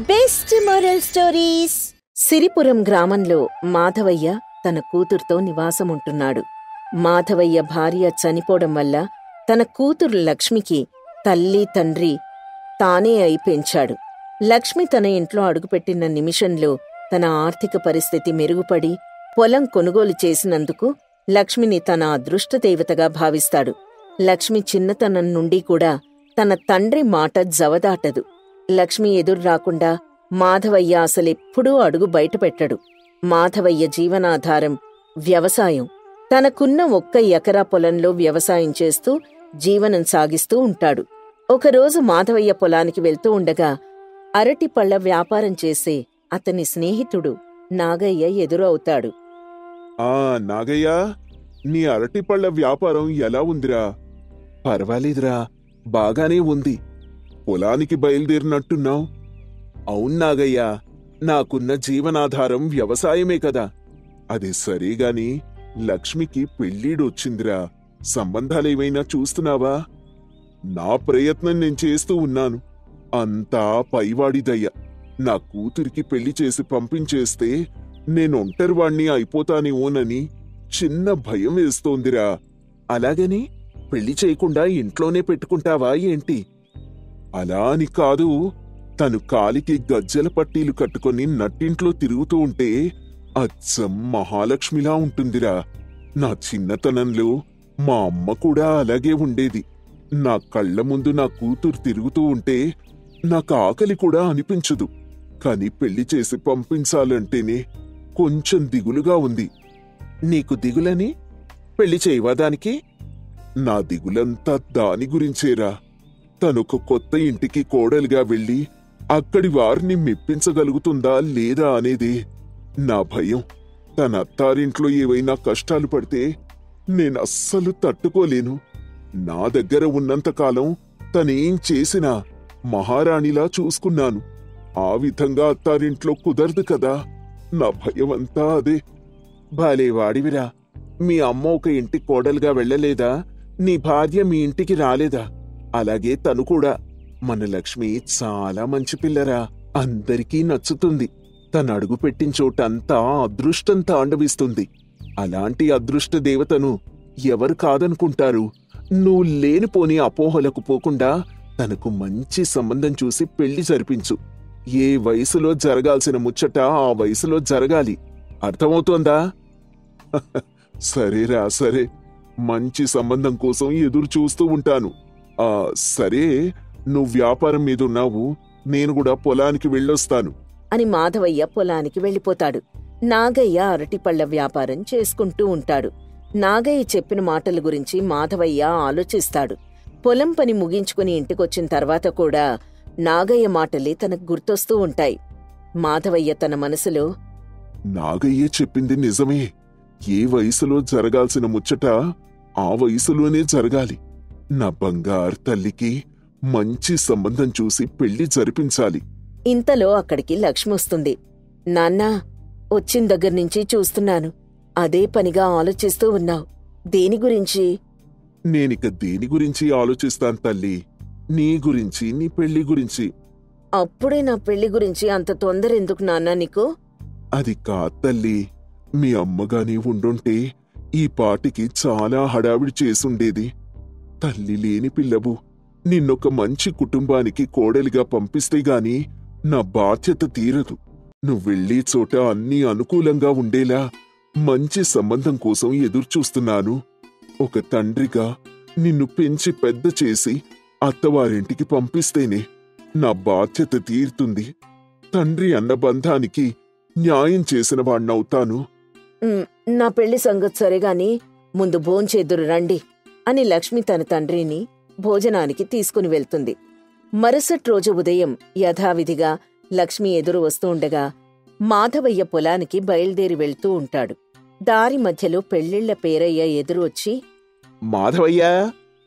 Best moral stories. Siripuram గ్రామంలో మాధవయ్య తన కూతురుతో నివాసముంటున్నాడు. మాధవయ్య భార్య చనిపోవడం వల్ల తన కూతురు లక్ష్మికి తల్లి తండ్రి తానే అయి పెంచాడు. లక్ష్మి తన ఇంట్లో అడుగుపెట్టిన నిమిషంలో తన ఆర్థిక పరిస్థితి మెరుగుపడి పొలం కొనుగోలు చేసినందుకు లక్ష్మిని తన అదృష్టదేవతగా భావిస్తాడు. లక్ష్మి చిన్నతనం నుండి కూడా తన తండ్రి మాట జవదాటదు. లక్ష్మి ఎదురు రాకుండా మాధవయ్య అసలెప్పుడూ అడుగు బయటపెట్టడు. మాధవయ్య జీవనాధారం వ్యవసాయం. తనకున్న 1 ఎకరా పొలంలో వ్యవసాయం చేస్తూ జీవనం సాగిస్తూ ఉంటాడు. ఒకరోజు మాధవయ్య పొలానికి వెళ్తూ ఉండగా అరటిపళ్ల వ్యాపారం చేసే అతని స్నేహితుడు నాగయ్య ఎదురు అవుతాడు. నాగయ్య, నీ అరటిపళ్ల వ్యాపారం ఎలా ఉందిరా? పర్వాలేదురా, బాగానే ఉంది. పొలానికి బయలుదేరినట్టున్నావు. అవును నాగయ్య, నాకున్న జీవనాధారం వ్యవసాయమే కదా. అది సరేగాని లక్ష్మికి పెళ్ళీడొచ్చిందిరా. సంబంధాలేవైనా చూస్తున్నావా? నా ప్రయత్నం నేను చేస్తూ ఉన్నాను. అంతా పైవాడిదయ్య. నా కూతురికి పెళ్లి చేసి పంపించేస్తే నేనొంటరివాణ్ణి అయిపోతానేమోనని చిన్న భయం వేస్తోందిరా. అలాగని పెళ్లి చేయకుండా ఇంట్లోనే పెట్టుకుంటావా ఏంటి? అలా అని కాదు. తను కాలికి గజ్జెల పట్టీలు కట్టుకొని నట్టింట్లో తిరుగుతూ ఉంటే అచ్చం మహాలక్ష్మిలా ఉంటుందిరా. నా చిన్నతనంలో మా అమ్మ కూడా అలాగే ఉండేది. నా కళ్ల ముందు నా కూతురు తిరుగుతూ ఉంటే నాకు ఆకలి కూడా అనిపించదు. కాని పెళ్లి చేసి పంపించాలంటేనే కొంచెం దిగులుగా ఉంది. నీకు దిగులని? పెళ్లి చేయవా దానికి? నా దిగులంతా దాని గురించేరా. తనొక కొత్త ఇంటికి కోడలుగా వెళ్ళి అక్కడి వారిని మెప్పించగలుగుతుందా లేదా అనేదే నా భయం. తన అత్తారింట్లో ఏవైనా కష్టాలు పడితే నేనస్సలు తట్టుకోలేను. నా దగ్గర ఉన్నంతకాలం తనేం చేసినా మహారాణిలా చూసుకున్నాను. ఆ విధంగా అత్తారింట్లో కుదరదు కదా. నా భయమంతా అదే. భలేవాడివిరా. మీ అమ్మ ఒక ఇంటికి కోడలుగా వెళ్ళలేదా? నీ భార్య మీ ఇంటికి రాలేదా? అలాగే తను కూడా. మన లక్ష్మి చాలా మంచి పిల్లరా. అందరికీ నచ్చుతుంది. తను అడుగు పెట్టిన చోటంతా అదృష్టం తాండవిస్తుంది. అలాంటి అదృష్ట దేవతను ఎవరు కాదనుకుంటారు? నువ్వు లేనిపోని అపోహలకు పోకుండా తనకు మంచి సంబంధం చూసి పెళ్లి జరిపించు. ఏ వయసులో జరగాల్సిన ముచ్చట ఆ వయసులో జరగాలి. అర్థమవుతోందా? సరేరా, సరే. మంచి సంబంధం కోసం ఎదురు చూస్తూ ఉంటాను. సరే, నువ్వు వ్యాపారం మీదున్నావు. నేను కూడా పొలానికి వెళ్ళొస్తాను అని మాధవయ్య పొలానికి వెళ్ళిపోతాడు. నాగయ్య అరటిపళ్ల వ్యాపారం చేసుకుంటూ ఉంటాడు. నాగయ్య చెప్పిన మాటల గురించి మాధవయ్య ఆలోచిస్తాడు. పొలం పని ముగించుకుని ఇంటికొచ్చిన తర్వాత కూడా నాగయ్య మాటలే తనకు గుర్తొస్తూ ఉంటాయి. మాధవయ్య తన మనసులో, నాగయ్య చెప్పింది నిజమే. ఏ వయసులో జరగాల్సిన ముచ్చట ఆ వయసులోనే జరగాలి. నా బంగారు తల్లికి మంచి సంబంధం చూసి పెళ్లి జరిపించాలి. ఇంతలో అక్కడికి లక్ష్మి వస్తుంది. నాన్నా, వచ్చిన దగ్గర్నుంచి చూస్తున్నాను. అదే పనిగా ఆలోచిస్తూ ఉన్నావు. దేని గురించి? నేనిక దేని గురించి ఆలోచిస్తాను తల్లి? నీ గురించి, నీ పెళ్లి గురించి. అప్పుడే నా పెళ్లి గురించి అంత తొందర ఎందుకు నాన్నా నీకు? అది కాదు తల్లి. మీ అమ్మగాని ఉండుంటే ఈ పాటికి చాలా హడావిడి చేసుండేది. తల్లి లేని పిల్లవు. నిన్నొక మంచి కుటుంబానికి కోడలిగా పంపిస్తే గాని నా బాధ్యత తీరదు. నువ్వెళ్ళే చోట అన్నీ అనుకూలంగా ఉండేలా మంచి సంబంధం కోసం ఎదురుచూస్తున్నాను. ఒక తండ్రిగా నిన్ను పెంచి పెద్ద చేసి అత్తవారింటికి పంపిస్తేనే నా బాధ్యత తీరుతుంది. తండ్రి అన్న బంధానికి న్యాయం చేసిన వాణ్ణవుతాను. నా పెళ్లి సంగతి సరేగాని ముందు భోంచేద్దురు రండి అని లక్ష్మి తన తండ్రిని భోజనానికి తీసుకుని వెళ్తుంది. మరుసటి రోజు ఉదయం యథావిధిగా లక్ష్మి ఎదురు వస్తూ ఉండగా మాధవయ్య పొలానికి బయలుదేరి వెళ్తూ ఉంటాడు. దారి మధ్యలో పెళ్ళిళ్ల పేరయ్య ఎదురు వచ్చి, మాధవయ్య,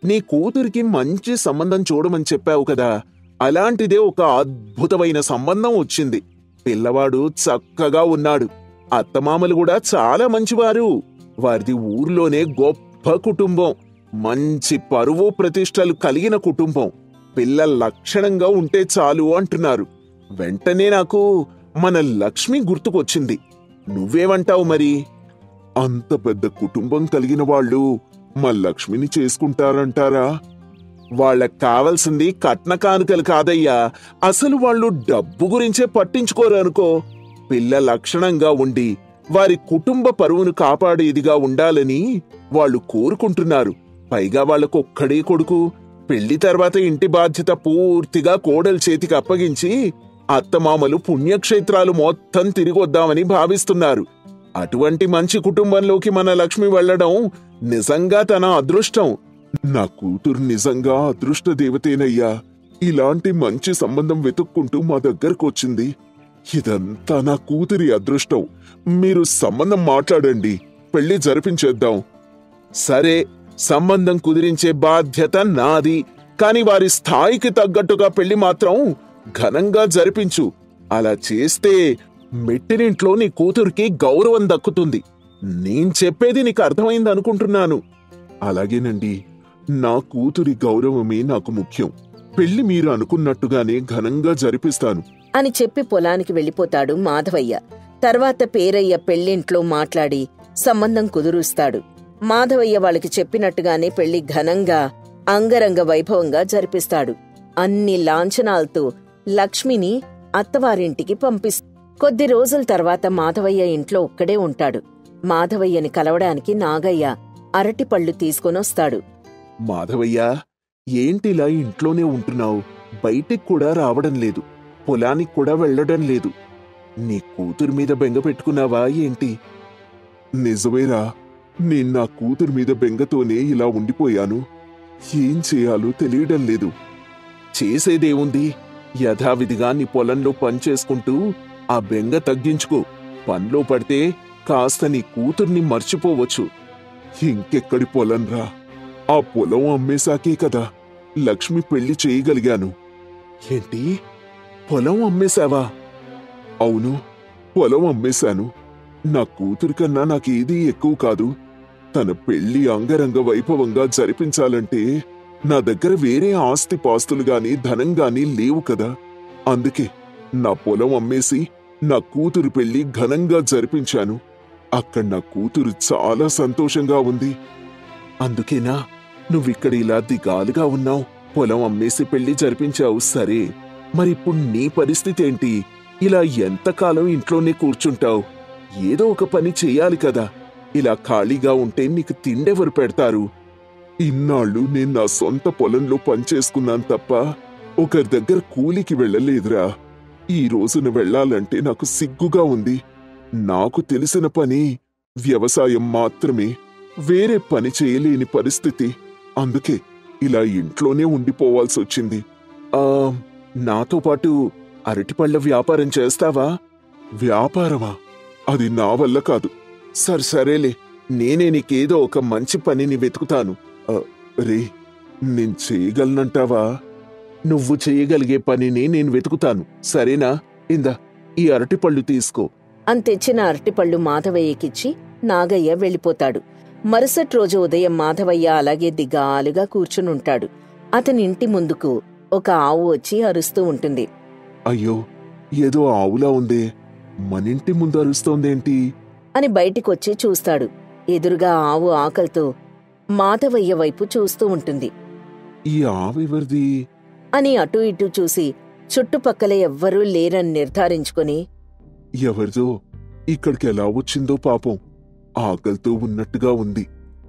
నీ కూతురికి మంచి సంబంధం చూడమని చెప్పావు కదా. అలాంటిదే ఒక అద్భుతమైన సంబంధం వచ్చింది. పిల్లవాడు చక్కగా ఉన్నాడు. అత్తమామలు కూడా చాలా మంచివారు. వారిది ఊర్లోనే గొప్ప కుటుంబం. మంచి పరువు ప్రతిష్టలు కలిగిన కుటుంబం. పిల్ల లక్షణంగా ఉంటే చాలు అంటున్నారు. వెంటనే నాకు మన లక్ష్మి గుర్తుకొచ్చింది. నువ్వేమంటావు మరి? అంత పెద్ద కుటుంబం కలిగిన వాళ్ళు మా లక్ష్మిని చేసుకుంటారంటారా? వాళ్ళకి కావలసింది కట్న కానుకలు కాదయ్యా, అసలు వాళ్ళు డబ్బు గురించే పట్టించుకోరు అనుకో. పిల్ల లక్షణంగా ఉండి వారి కుటుంబ పరువును కాపాడేదిగా ఉండాలని వాళ్ళు కోరుకుంటున్నారు. పైగా వాళ్ళకొక్కడే కొడుకు. పెళ్లి తర్వాత ఇంటి బాధ్యత పూర్తిగా కోడలి చేతికి అప్పగించి అత్తమామలు పుణ్యక్షేత్రాలు మొత్తం తిరిగొద్దామని భావిస్తున్నారు. అటువంటి మంచి కుటుంబంలోకి మన లక్ష్మి వెళ్లడం నిజంగా తన అదృష్టం. నా కూతురు నిజంగా అదృష్ట దేవతేనయ్యా. ఇలాంటి మంచి సంబంధం వెతుక్కుంటూ మా దగ్గరకొచ్చింది. ఇదంతా నా కూతురి అదృష్టం. మీరు సంబంధం మాట్లాడండి, పెళ్లి జరిపించేద్దాం. సరే, సంబంధం కుదిరించే బాధ్యత నాది. కాని వారి స్థాయికి తగ్గట్టుగా పెళ్లి మాత్రం ఘనంగా జరిపించు. అలా చేస్తే మెట్టినింట్లో నీ కూతురికి గౌరవం దక్కుతుంది. నేను చెప్పేది నీకు అర్థమైందనుకుంటున్నాను. అలాగేనండి, నా కూతురి గౌరవమే నాకు ముఖ్యం. పెళ్లి మీరు అనుకున్నట్టుగానే ఘనంగా జరిపిస్తాను అని చెప్పి పొలానికి వెళ్ళిపోతాడు మాధవయ్య. తర్వాత పేరయ్య పెళ్లింట్లో మాట్లాడి సంబంధం కుదురుస్తాడు. మాధవయ్య వాళ్ళకి చెప్పినట్టుగానే పెళ్లి ఘనంగా అంగరంగ వైభవంగా జరిపిస్తాడు. అన్ని లాంఛనాలతో లక్ష్మిని అత్తవారింటికి పంపిస్తాడు. కొద్ది రోజుల తర్వాత మాధవయ్య ఇంట్లో ఒక్కడే ఉంటాడు. మాధవయ్యని కలవడానికి నాగయ్య అరటిపళ్ళు తీసుకొనొస్తాడు. మాధవయ్య, ఏంటిలా ఇంట్లోనే ఉంటున్నావు? బయటికి కూడా రావడం లేదు, పొలానికి కూడా వెళ్లడం లేదు. నీ కూతురు మీద బెంగ పెట్టుకున్నావా ఏంటి? నిజమేరా, నేను నా కూతురు మీద బెంగతోనే ఇలా ఉండిపోయాను. ఏం చేయాలో తెలియడం లేదు. చేసేదేముంది? యథావిధిగా నీ పొలంలో పనిచేసుకుంటూ ఆ బెంగ తగ్గించుకో. పనిలో పడితే కాస్త నీ కూతుర్ని మర్చిపోవచ్చు. ఇంకెక్కడి పొలంరా, ఆ పొలం అమ్మేశాకే కదా లక్ష్మి పెళ్లి చేయగలిగాను. ఏంటి, పొలం అమ్మేశావా? అవును, పొలం అమ్మేశాను. నా కూతురి కన్నా నాకేదీ ఎక్కువ కాదు. తన పెళ్లి అంగరంగ వైభవంగా జరిపించాలంటే నా దగ్గర వేరే ఆస్తి పాస్తులు గాని ధనం గాని లేవు కదా. అందుకే నా పొలం అమ్మేసి నా కూతురు పెళ్లి ఘనంగా జరిపించాను. అక్కడ నా కూతురు చాలా సంతోషంగా ఉంది. అందుకేనా నువ్విక్కడ ఇలా దిగాలుగా ఉన్నావు? పొలం అమ్మేసి పెళ్లి జరిపించావు సరే, మరిప్పుడు నీ పరిస్థితి ఏంటి? ఇలా ఎంతకాలం ఇంట్లోనే కూర్చుంటావు? ఏదో ఒక పని చెయ్యాలి కదా. ఇలా ఖాళీగా ఉంటే నీకు తిండెవరు పెడతారు? ఇన్నాళ్ళు నేను నా సొంత పొలంలో పనిచేసుకున్నాను తప్ప ఒకరి దగ్గర కూలికి వెళ్ళలేదురా. ఈ రోజున వెళ్లాలంటే నాకు సిగ్గుగా ఉంది. నాకు తెలిసిన పని వ్యవసాయం మాత్రమే, వేరే పని చేయలేని పరిస్థితి. అందుకే ఇలా ఇంట్లోనే ఉండిపోవాల్సొచ్చింది. నాతో పాటు అరటిపళ్ళ వ్యాపారం చేస్తావా? వ్యాపారమా? అది నా వల్ల కాదు. సరేలే, నేనే నీకేదో ఒక మంచి పనిని వెతుకుతాను. రే, నేను చేయగలనంటావా? నువ్వు చేయగలిగే పనిని నేను వెతుకుతాను, సరేనా? ఇందా ఈ అరటిపళ్ళు తీసుకో అని తెచ్చిన అరటిపళ్ళు మాధవయ్యకిచ్చి నాగయ్య వెళ్ళిపోతాడు. మరుసటి రోజు ఉదయం మాధవయ్య అలాగే దిగాలుగా కూర్చునుంటాడు. అతని ఇంటి ముందుకు ఒక ఆవు వచ్చి అరుస్తూ ఉంటుంది. అయ్యో, ఏదో ఆవులా ఉందే, మనింటి ముందు అరుస్తోందేంటి అని బయటికొచ్చి చూస్తాడు. ఎదురుగా ఆవు ఆకలితో మాధవయ్య వైపు చూస్తూ ఉంటుంది. ఈ ఆవెవరిది అని అటూ ఇటూ చూసి చుట్టుపక్కల ఎవ్వరూ లేరని నిర్ధారించుకుని, ఎవరిదో, ఇక్కడికి ఎలా వచ్చిందో పాపం, ఆకలితో ఉన్నట్టుగా ఉంది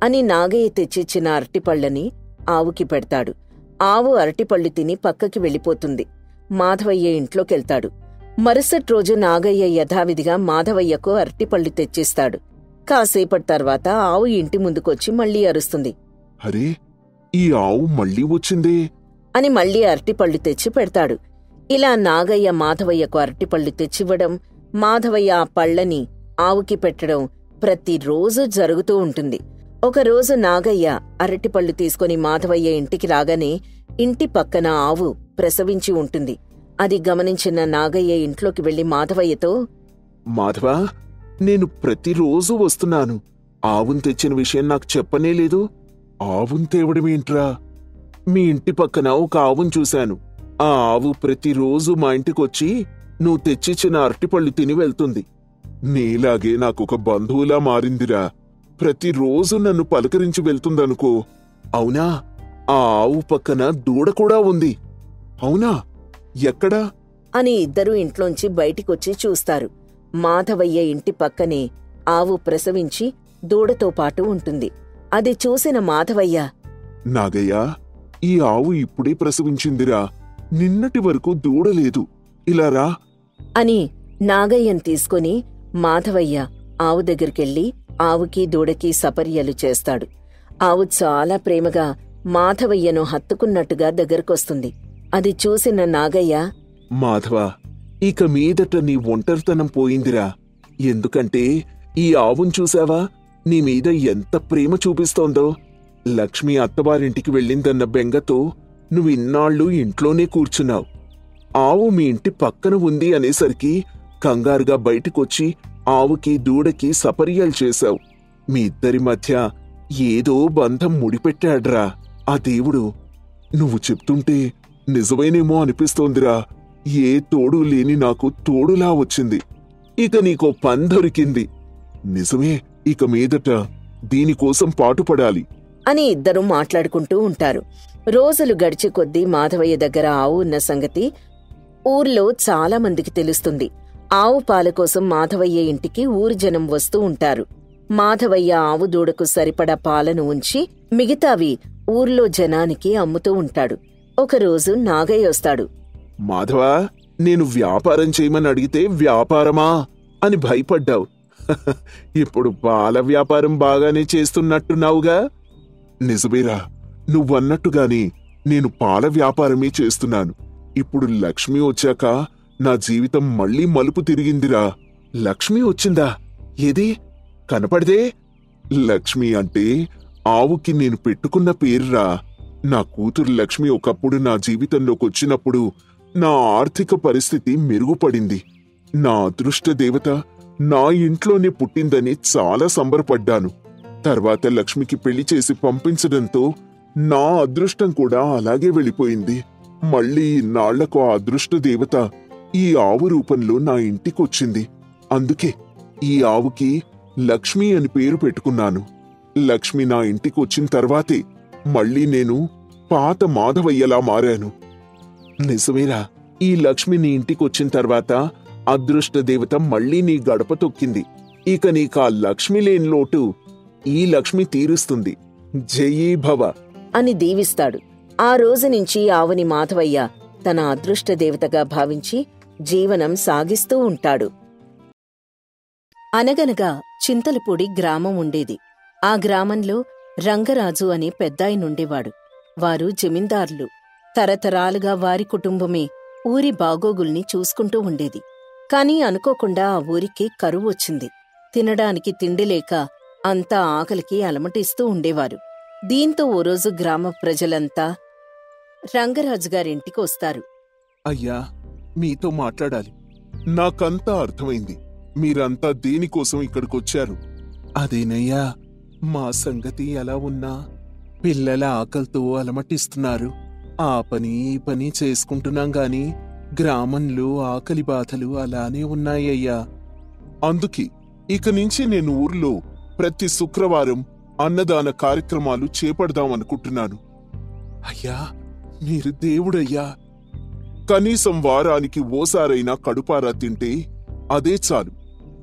అని నాగయ్య తెచ్చిచ్చిన అరటిపళ్ళని ఆవుకి పెడతాడు. ఆవు అరటిపళ్ళు తిని పక్కకి వెళ్ళిపోతుంది. మాధవయ్య ఇంట్లోకెళ్తాడు. మరుసటి రోజు నాగయ్య యథావిధిగా మాధవయ్యకు అరటిపళ్ళు తెచ్చిస్తాడు. కాసేపటి తర్వాత ఆవు ఇంటి ముందుకొచ్చి మళ్లీ అరుస్తుంది. అరే, ఈ ఆవు మళ్లీ వచ్చిందే అని మళ్లీ అరటిపళ్ళు తెచ్చి పెడతాడు. ఇలా నాగయ్య మాధవయ్యకు అరటిపళ్ళు తెచ్చివ్వడం, మాధవయ్య ఆ పళ్ళని ఆవుకి పెట్టడం ప్రతిరోజూ జరుగుతూ ఉంటుంది. ఒకరోజు నాగయ్య అరటిపళ్ళు తీసుకుని మాధవయ్య ఇంటికి రాగానే ఇంటి పక్కన ఆవు ప్రసవించి ఉంటుంది. అది గమనించిన నాగయ్య ఇంట్లోకి వెళ్లి మాధవయ్యతో, మాధవా, నేను ప్రతిరోజు వస్తున్నాను. ఆవును తెచ్చిన విషయం నాకు చెప్పనేలేదు. ఆవును తేవడమేంట్రా? మీ ఇంటి పక్కన ఒక ఆవును చూశాను. ఆ ఆవు ప్రతిరోజు మా ఇంటికొచ్చి నువ్వు తెచ్చిచ్చిన అరటిపళ్ళు తిని వెళ్తుంది. నీలాగే నాకొక బంధువులా మారిందిరా. ప్రతిరోజు నన్ను పలకరించి వెళ్తుందనుకో. అవునా? ఆ ఆవు పక్కన దూడ కూడా ఉంది. అవునా? ఎక్కడా? అని ఇద్దరూ ఇంట్లోంచి బయటికొచ్చి చూస్తారు. మాధవయ్య ఇంటి పక్కనే ఆవు ప్రసవించి దూడతో పాటు ఉంటుంది. అది చూసిన మాధవయ్య, నాగయ్య, ఈ ఆవు ఇప్పుడే ప్రసవించిందిరా. నిన్నటి వరకు దూడలేదు. ఇలా రా అని నాగయ్యను తీసుకుని మాధవయ్య ఆవు దగ్గరికెళ్ళి ఆవుకి దూడకి సపర్యలు చేస్తాడు. ఆవు చాలా ప్రేమగా మాధవయ్యను హత్తుకున్నట్టుగా దగ్గరకొస్తుంది. అది చూసిన నాగయ్య, మాధవ, ఇక మీదట నీ ఒంటరితనం పోయిందిరా. ఎందుకంటే ఈ ఆవును చూసావా? నీ మీద ఎంత ప్రేమ చూపిస్తోందో. లక్ష్మి అత్తవారింటికి వెళ్ళిందన్న బెంగతో నువ్విన్నాళ్ళు ఇంట్లోనే కూర్చున్నావు. ఆవు మీ ఇంటి పక్కన ఉంది అనేసరికి కంగారుగా బయటికొచ్చి ఆవుకి దూడకి సపర్యలు చేశావు. మీ ఇద్దరి మధ్య ఏదో బంధం ముడిపెట్టాడ్రా ఆ దేవుడు. నువ్వు చెప్తుంటే నిజమేనేమో అనిపిస్తోందిరా. ఏ తోడు లేని నాకు తోడులా వచ్చింది. ఇక నీకో పని దొరికింది. నిజమే, ఇక మీదట దీనికోసం పాటుపడాలి అని ఇద్దరూ మాట్లాడుకుంటూ ఉంటారు. రోజులు గడిచే కొద్దీ మాధవయ్య దగ్గర ఆవు ఉన్న సంగతి ఊర్లో చాలా మందికి తెలుస్తుంది. ఆవు పాల కోసం మాధవయ్య ఇంటికి ఊరి జనం వస్తూ ఉంటారు. మాధవయ్య ఆవు దూడకు సరిపడా పాలను ఉంచి మిగతావి ఊర్లో జనానికి అమ్ముతూ ఉంటాడు. ఒకరోజు నాగయ్య వస్తాడు. మాధవా, నేను వ్యాపారం చేయమని అడిగితే వ్యాపారమా అని భయపడ్డావు. ఇప్పుడు పాల వ్యాపారం బాగానే చేస్తున్నట్టున్నావుగా. నిజమేరా, నువ్వన్నట్టుగాని నేను పాల వ్యాపారమే చేస్తున్నాను. ఇప్పుడు లక్ష్మి వచ్చాక నా జీవితం మళ్లీ మలుపు తిరిగిందిరా. లక్ష్మి వచ్చిందా? ఏది కనపడదే? లక్ష్మి అంటే ఆవుకి నేను పెట్టుకున్న పేరురా. నా కూతురు లక్ష్మి ఒకప్పుడు నా జీవితంలోకొచ్చినప్పుడు నా ఆర్థిక పరిస్థితి మెరుగుపడింది. నా అదృష్ట దేవత నా ఇంట్లోనే పుట్టిందని చాలా సంబరపడ్డాను. తర్వాత లక్ష్మికి పెళ్లి చేసి పంపించడంతో నా అదృష్టం కూడా అలాగే వెళ్ళిపోయింది. మళ్ళీ ఇన్నాళ్లకు ఆ అదృష్ట దేవత ఈ ఆవు రూపంలో నా ఇంటికొచ్చింది. అందుకే ఈ ఆవుకి లక్ష్మి అని పేరు పెట్టుకున్నాను. లక్ష్మి నా ఇంటికొచ్చిన తర్వాతే మళ్ళీ నేను పాత మాధవయ్యలా మారాను. నిజమేరా, ఈ లక్ష్మి నీ ఇంటికొచ్చిన తర్వాత అదృష్ట దేవత మళ్లీ నీ గడప తొక్కింది. ఇక నీకా లక్ష్మి లేని లోటు ఈ లక్ష్మి తీరుస్తుంది. జయీ భవ అని దీవిస్తాడు. ఆ రోజు నుంచి ఆవుని మాధవయ్య తన అదృష్ట దేవతగా భావించి జీవనం సాగిస్తూ ఉంటాడు. అనగనగా చింతలపూడి గ్రామం ఉండేది. ఆ గ్రామంలో రంగరాజు అనే పెద్దాయనుండేవాడు. వారు జమీందారులు. తరతరాలుగా వారి కుటుంబమే ఊరి బాగోగుల్ని చూసుకుంటూ ఉండేది. కాని అనుకోకుండా ఆ ఊరికి కరువు వచ్చింది. తినడానికి తిండిలేక అంతా ఆకలికి అలమటిస్తూ ఉండేవారు. దీంతో ఓ రోజు గ్రామ ప్రజలంతా రంగరాజుగారింటికి వస్తారు. అయ్యా, మీతో మాట్లాడాలి. నాకంతా అర్థమైంది. మీరంతా దేనికోసం ఇక్కడికొచ్చారు. అదేనయ్యా, మా సంగతి ఎలా ఉన్నా పిల్లల ఆకలితో అలమటిస్తున్నారు. ఆ పని ఈ పని చేసుకుంటున్నాం గాని గ్రామంలో ఆకలి బాధలు అలానే ఉన్నాయ్యా. అందుకే ఇక నుంచి నేను ఊర్లో ప్రతి శుక్రవారం అన్నదాన కార్యక్రమాలు చేపడదామనుకుంటున్నాను. అయ్యా, మీరు దేవుడయ్యా. కనీసం వారానికి ఓసారైనా కడుపారా తింటే అదే చాలు.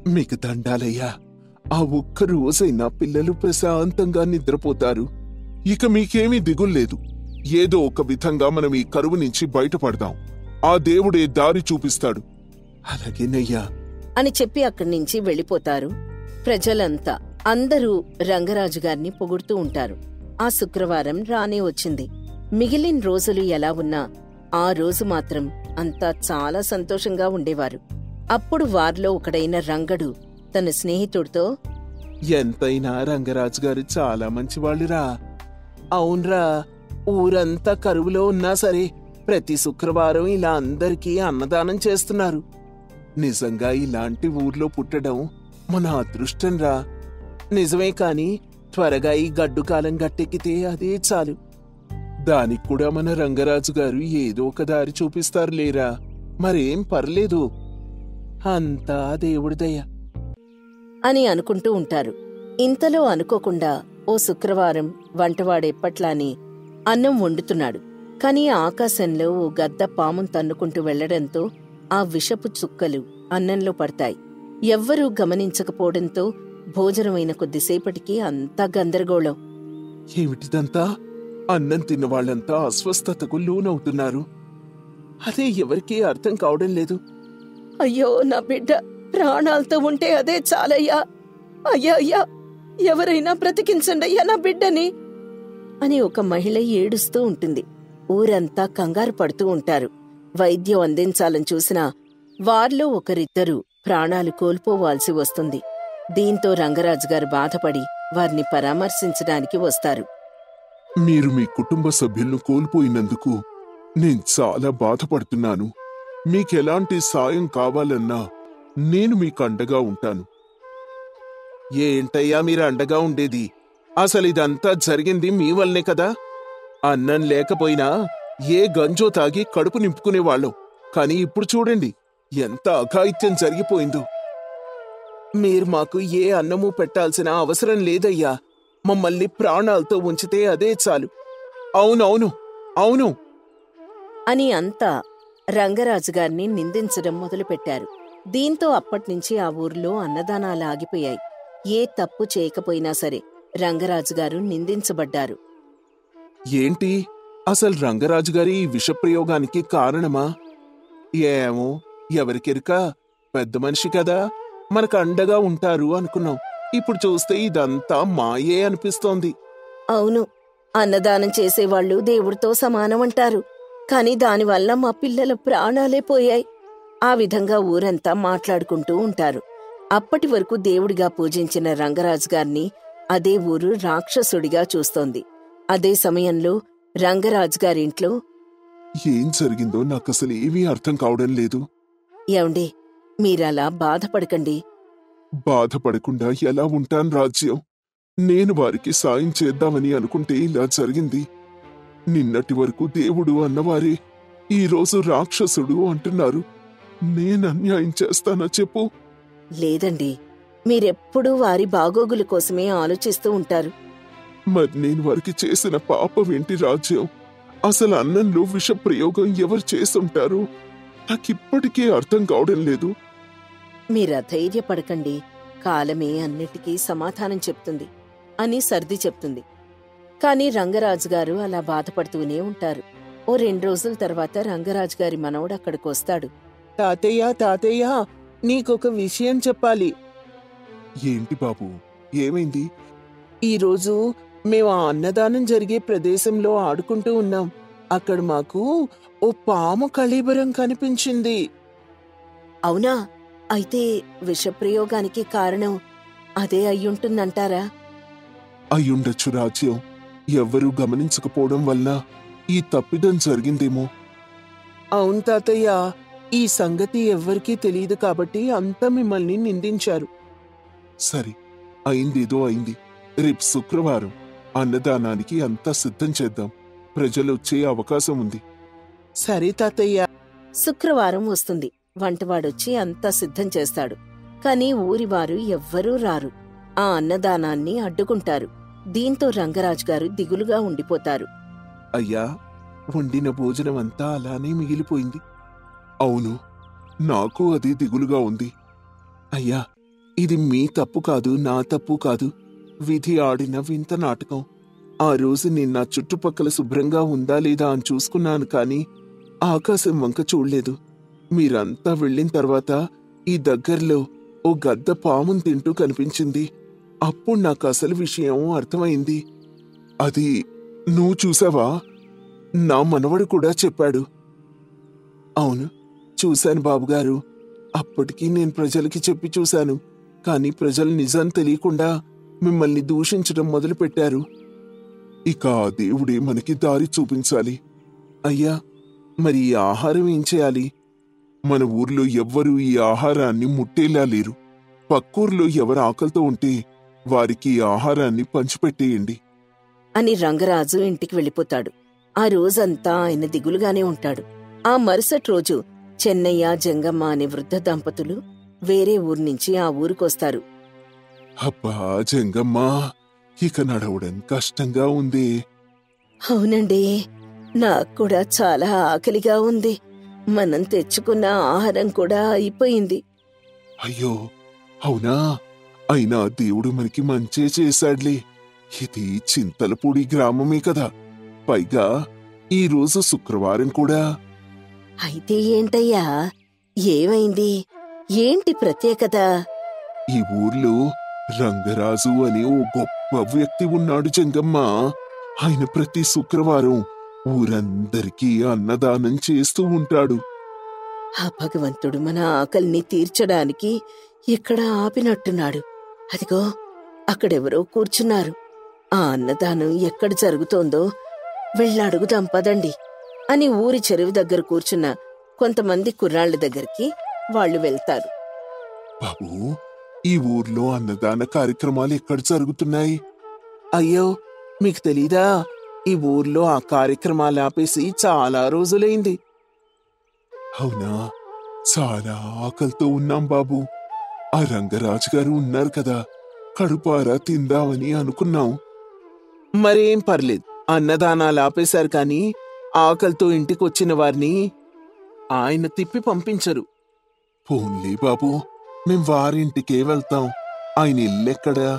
మీకు దండాలయ్యా. ఆ ఒక్క రోజైనా పిల్లలు ప్రశాంతంగా నిద్రపోతారు. ఇక మీకేమీ దిగుల్లేదు. ఏదో ఒక విధంగా మనం ఈ కరువు నుంచి బయటపడదాం. ఆ దేవుడే దారి చూపిస్తాడు. అలాగేనయ్యా అని చెప్పి అక్కడ్నించి వెళ్ళిపోతారు ప్రజలంతా. అందరూ రంగరాజుగారిని పొగుడుతూ ఉంటారు. ఆ శుక్రవారం రానే వచ్చింది. మిగిలిన రోజులు ఎలా ఉన్నా ఆ రోజు మాత్రం అంతా చాలా సంతోషంగా ఉండేవారు. అప్పుడు వారిలో ఒకడైన రంగడు తన స్నేహితుడితో, ఎంతైనా రంగరాజుగారు చాలా మంచివాళ్ళురా. అవునరా, ఊరంతా కరువులో ఉన్నా సరే ప్రతి శుక్రవారం ఇలా అందరికీ అన్నదానం చేస్తున్నారు. నిజంగా ఇలాంటి ఊర్లో పుట్టడం మన అదృష్టంరా. నిజమే కాని త్వరగా ఈ గడ్డు కాలం గట్టెక్కితే అదే చాలు. దానికి కూడా మన రంగరాజు గారు ఏదో ఒక దారి చూపిస్తారు లేరా, మరేం పర్లేదు, అంతా దేవుడి దయ అని అనుకుంటూ ఉంటారు. ఇంతలో అనుకోకుండా ఓ శుక్రవారం వంటవాడెప్పట్లానే అన్నం వండుతున్నాడు. కాని ఆకాశంలో ఓ గద్ద పామును తన్నుకుంటూ వెళ్లడంతో ఆ విషపు చుక్కలు అన్నంలో పడతాయి. ఎవ్వరూ గమనించకపోవడంతో భోజనమైన కొద్దిసేపటికి అంతా గందరగోళం. ఏమిటిదంతా? అన్నం తిన్నవాళ్లంతా అస్వస్థతకు లోనవుతున్నారు. అదే ఎవరికీ అర్థం కావడం లేదు. అయ్యో, నా బిడ్డ ప్రాణాలతో ఉంటే అదే చాలయ్యా. అయ్యా అయ్యా, ఎవరైనా బ్రతికించండయ్యా నా బిడ్డని అని ఒక మహిళ ఏడుస్తూ ఉంటుంది. ఊరంతా కంగారు పడుతూ ఉంటారు. వైద్యం అందించాలని చూసినా వారిలో ఒకరిద్దరు ప్రాణాలు కోల్పోవాల్సి వస్తుంది. దీంతో రంగరాజుగారు బాధపడి వారిని పరామర్శించడానికి వస్తారు. మీరు మీ కుటుంబ సభ్యులను కోల్పోయినందుకు నేను చాలా బాధపడుతున్నాను. మీకెలాంటి సాయం కావాలన్నా నేను మీకు అండగా ఉంటాను. ఏంటయ్యా మీరు అండగా ఉండేది? అసలిదంతా జరిగింది మీ వల్లనే కదా. అన్నం లేకపోయినా ఏ గంజో తాగి కడుపు నింపుకునేవాళ్ళం. కాని ఇప్పుడు చూడండి ఎంత అఘాయిత్యం జరిగిపోయిందో. మీరు మాకు ఏ అన్నమూ పెట్టాల్సిన అవసరం లేదయ్యా. మమ్మల్ని ప్రాణాలతో ఉంచితే అదే చాలు. అవునవును అవును అని అంతా రంగరాజుగారిని నిందించడం మొదలుపెట్టారు. దీంతో అప్పట్నుంచి ఆ ఊర్లో అన్నదానాలు ఆగిపోయాయి. ఏ తప్పు చేయకపోయినా సరే రంగరాజుగారు నిందించబడ్డారు. ఏంటి అసలు రంగరాజుగారి ఈ విషప్రయోగానికి కారణమా? ఏమో, ఎవరికెరుక. పెద్ద మనిషి కదా, మనకు అండగా ఉంటారు అనుకున్నాం. ఇప్పుడు చూస్తే ఇదంతా మాయే అనిపిస్తోంది. అవును, అన్నదానం చేసేవాళ్లు దేవుడితో సమానమంటారు. కాని దానివల్ల మా పిల్లల ప్రాణాలే పోయాయి. ఆ విధంగా ఊరంతా మాట్లాడుకుంటూ ఉంటారు. అప్పటి వరకు దేవుడిగా పూజించిన రంగరాజుగారిని అదే ఊరు రాక్షసుడిగా చూస్తోంది. అదే సమయంలో రంగరాజుగారింట్లో ఏం జరిగిందో నాకసలు ఏమీ అర్థం కావడం లేదు. ఏమండి, మీరలా బాధపడకండి. బాధపడకుండా ఎలా ఉంటాను రాజ్యం? నేను వారికి సాయం చేద్దామని అనుకుంటే ఇలా జరిగింది. నిన్నటి వరకు దేవుడు అన్నవారే ఈరోజు రాక్షసుడు అంటున్నారు. నేనన్యాయం చేస్తానా చెప్పు? లేదండి, మీరెప్పుడూ వారి బాగోగుల కోసమే ఆలోచిస్తూ ఉంటారు. మరి నేను వారికి చేసిన పాపమేంటి రాజ్యం? అసలు అన్నంలో విషప్రయోగం ఎవరు చేసుంటారు? నాకిప్పటికీ అర్థం కావడం లేదు. మీరధైర్యపడకండి, కాలమే అన్నిటికీ సమాధానం చెప్తుంది అని సర్ది చెప్తుంది. కాని రంగరాజుగారు అలా బాధపడుతూనే ఉంటారు. ఓ 2 రోజుల తర్వాత రంగరాజుగారి మనవడు అక్కడికొస్తాడు. తాతయ్య తాతయ్య, నీకొక విషయం చెప్పాలి. ఏంటి బాబు, ఏమైంది? ఈరోజు మేము ఆ అన్నదానం జరిగే ప్రదేశంలో ఆడుకుంటూ ఉన్నాం. అక్కడ మాకు ఓ పాము కళేబరం కనిపించింది. అవునా? అయితే విషప్రయోగానికి కారణం అదే అయ్యుంటుందంటారా? అయ్యుండొచ్చు రాజ్యం. ఎవ్వరూ గమనించకపోవడం వల్ల ఈ తప్పిదం జరిగిందేమో. అవును తాతయ్య, ఈ సంగతి ఎవ్వరికీ తెలియదు కాబట్టి అంతా మిమ్మల్ని నిందించారు. సరే, అయిందేదో అయింది. రేపు శుక్రవారం అన్నదానానికి అంతా సిద్ధం చేద్దాం. ప్రజలొచ్చే అవకాశం ఉంది. సరే తాతయ్య. శుక్రవారం వస్తుంది. వంటవాడొచ్చి అంతా సిద్ధం చేస్తాడు. కాని ఊరివారు ఎవ్వరూ రారు. ఆ అన్నదానాన్ని అడ్డుకుంటారు. దీంతో రంగరాజుగారు దిగులుగా ఉండిపోతారు. అయ్యా, వండిన భోజనం అంతా అలానే మిగిలిపోయింది. అవును, నాకు అది దిగులుగా ఉంది. అయ్యా, ఇది మీ తప్పు కాదు, నా తప్పు కాదు. విధి ఆడిన వింత నాటకం. ఆ రోజు నేను నా చుట్టుపక్కల శుభ్రంగా ఉందా లేదా అని చూసుకున్నాను, కాని ఆకాశం వంక చూడలేదు. మీరంతా వెళ్ళిన తర్వాత ఈ దగ్గర్లో ఓ గద్ద పామును తింటూ కనిపించింది. అప్పుడు నాకు అసలు విషయం అర్థమైంది. అది నువ్వు చూసావా? నా మనవడు కూడా చెప్పాడు. అవును, చూశాను బాబుగారు. అప్పటికి నేను ప్రజలకి చెప్పి చూశాను. కాని ప్రజలు నిజం తెలియకుండా మిమ్మల్ని దూషించడం మొదలుపెట్టారు. ఇక ఆ దేవుడే మనకి దారి చూపించాలి. అయ్యా, మరి ఈ ఆహారం ఏం చేయాలి? మన ఊర్లో ఎవ్వరూ ఈ ఆహారాన్ని ముట్టేలా లేరు. పక్కూర్లో ఎవరు ఆకలితో ఉంటే వారికి ఈ ఆహారాన్ని పంచిపెట్టేయండి అని రంగరాజు ఇంటికి వెళ్ళిపోతాడు. ఆ రోజంతా ఆయన దిగులుగానే ఉంటాడు. ఆ మరుసటి రోజు చెన్నయ్య జంగమ్మ అనే వృద్ధ దంపతులు వేరే ఊరు నుంచి ఆ ఊరికొస్తారు. అబ్బా జంగమ్మా, ఇక నడవడం కష్టంగా ఉంది. అవునండి, నాకు కూడా చాలా ఆకలిగా ఉంది. మనం తెచ్చుకున్న ఆహారం కూడా అయిపోయింది. అయ్యో అవునా, అయినా దేవుడు మనకి మంచే చేశాడ్లే. ఇది చింతలపూడి గ్రామమే కదా, పైగా ఈ రోజు శుక్రవారం కూడా. అయితే ఏంటయ్యా, ఏమైంది? ఏంటి ప్రత్యేకత? ఈ ఊర్లో రంగరాజు అనే ఓ గొప్ప వ్యక్తి ఉన్నాడు జంగమ్మ. ఆయన ప్రతి శుక్రవారం ఊరందరికీ అన్నదానం చేస్తూ ఉంటాడు. ఆ భగవంతుడు మన ఆకలిని తీర్చడానికి ఇక్కడ ఆపినట్టున్నాడు. అదిగో అక్కడెవరో కూర్చున్నారు. ఆ అన్నదానం ఎక్కడ జరుగుతోందో వెళ్ళడుగుదాం పదండి అని ఊరి చెరువు దగ్గర కూర్చున్న కొంతమంది కుర్రాళ్ల దగ్గరికి వాళ్ళు వెళ్తారు. బాబూ, ఈ ఊర్లో అన్నదాన కార్యక్రమాలు ఎక్కడ జరుగుతున్నాయి? అయ్యో, మీకు తెలీదా? ఈ ఊర్లో ఆ కార్యక్రమాలు ఆపేసి చాలా రోజులైంది. అవునా, చాలా ఆకలితో ఉన్నాం బాబు. ఆ రంగరాజు గారు ఉన్నారు కదా, కడుపారా తిందామని అనుకున్నాం. మరేం పర్లేదు, అన్నదానాలు ఆపేశారు కానీ ఆకలితో ఇంటికొచ్చిన వారిని ఆయన తిప్పి పంపించరు. పోన్లే బాబు, మేం వారింటికే వెళ్తాం. ఆయన ఇల్లెక్కడా?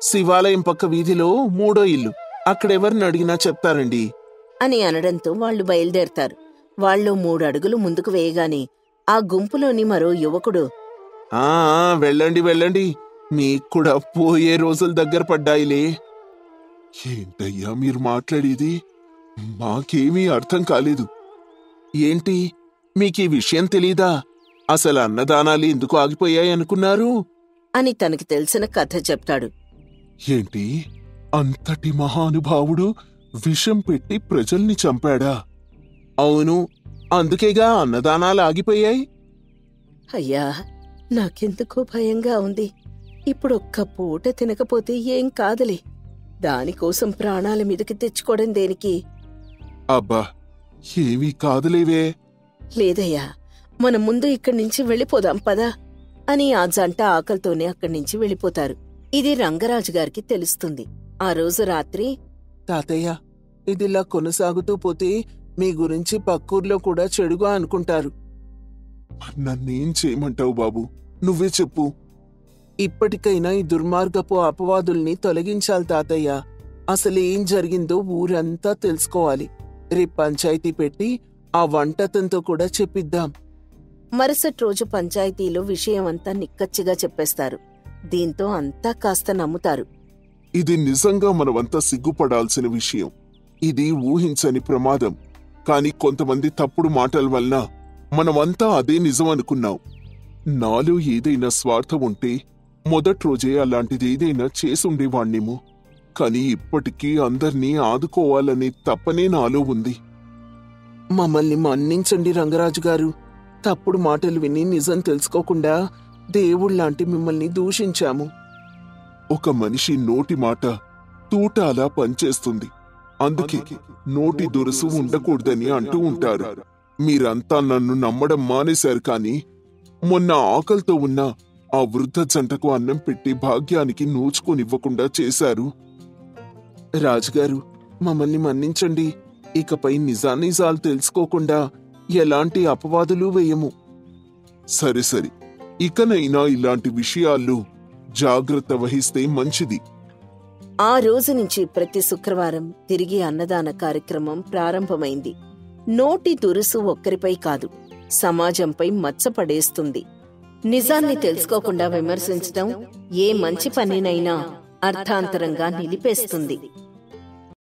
శివాలయం పక్క వీధిలో 3వ ఇల్లు. అక్కడెవరిని అడిగినా చెప్తారండి అని అనడంతో వాళ్ళు బయలుదేరతారు. వాళ్ళు 3 అడుగులు ముందుకు వేయగానే ఆ గుంపులోని మరో యువకుడు, ఆ వెళ్ళండి వెళ్ళండి, మీకు కూడా పోయే రోజులు దగ్గర పడ్డాయిలే. ఏంటయ్యా మీరు మాట్లాడేది? మాకేమీ అర్థం కాలేదు. ఏంటి, మీకీ విషయం తెలీదా? అసలు అన్నదానాలు ఎందుకు ఆగిపోయాయనుకున్నారు? అని తనకి తెలిసిన కథ చెప్తాడు. ఏంటి, అంతటి మహానుభావుడు విషం పెట్టి ప్రజల్ని చంపాడా? అవును, అందుకేగా అన్నదానాలు ఆగిపోయాయి. అయ్యా, నాకెందుకో భయంగా ఉంది. ఇప్పుడొక్క పూట తినకపోతే ఏం కాదులే, దానికోసం ప్రాణాల మీదకి తెచ్చుకోవడం దేనికి? అబ్బా, ఏమీ కాదులేవే. లేదయ్యా, మనం ముందు ఇక్కడి నుంచి వెళ్ళిపోదాం పదా అని ఆ జంట ఆకలితోనే అక్కడి నుంచి వెళ్ళిపోతారు. ఇది రంగరాజు గారికి తెలుస్తుంది. ఆ రోజు రాత్రి, తాతయ్య, ఇదిలా కొనసాగుతూ పోతే మీ గురించి పక్కూర్లో కూడా చెడుగా అనుకుంటారు. నన్నేం చేయమంటావు బాబు, నువ్వే చెప్పు. ఇప్పటికైనా ఈ దుర్మార్గపు అపవాదుల్ని తొలగించాలి తాతయ్య. అసలేం జరిగిందో ఊరంతా తెలుసుకోవాలి. రేపు పంచాయతీ పెట్టి ఆ వంటతంతో కూడా చెప్పిద్దాం. మరుసటి రోజు పంచాయతీలో విషయమంతా నిక్కచ్చిగా చెప్పేస్తారు. దీంతో అంతా కాస్త నమ్ముతారు. ఇది నిజంగా మనమంతా సిగ్గుపడాల్సిన విషయం. ఇది ఊహించని ప్రమాదం. కాని కొంతమంది తప్పుడు మాటల వలన మనమంతా అదే నిజం అనుకున్నాం. నాలో ఏదైనా స్వార్థం ఉంటే మొదటి రోజే అలాంటిదేదైనా చేసుండేవాణ్ణేమో. కాని ఇప్పటికీ అందర్నీ ఆదుకోవాలనే తప్పనే నాలో ఉంది. మమ్మల్ని మన్నించండి రంగరాజు గారు. తప్పుడు మాటలు విని నిజం తెలుసుకోకుండా దేవుళ్లాంటి మిమ్మల్ని దూషించాము. ఒక మనిషి నోటి మాట తూటాలా పనిచేస్తుంది. అందుకే నోటి దురుసు ఉండకూడదని అంటూ ఉంటారు. మీరంతా నన్ను నమ్మడం మానేశారు కాని మొన్న ఆకలితో ఉన్న ఆ వృద్ధ జంటకు అన్నం పెట్టి భాగ్యానికి నోచుకోనివ్వకుండా చేశారు. రాజుగారు, మమ్మల్ని మన్నించండి. ఇకపై నిజానిజాలు తెలుసుకోకుండా ఎలాంటి అపవాదులు వేయము. సరే సరే, ఇకనైనా ఇలాంటి విషయాల్లో జాగ్రత్త వహిస్తే మంచిది. ఆ రోజు నుంచి ప్రతి శుక్రవారం తిరిగి అన్నదాన కార్యక్రమం ప్రారంభమైంది. నోటి దురుసు ఒక్కరిపై కాదు, సమాజంపై మచ్చపడేస్తుంది. నిజాన్ని తెలుసుకోకుండా విమర్శించడం ఏ మంచి పనినైనా అర్థాంతరంగా నిలిపేస్తుంది.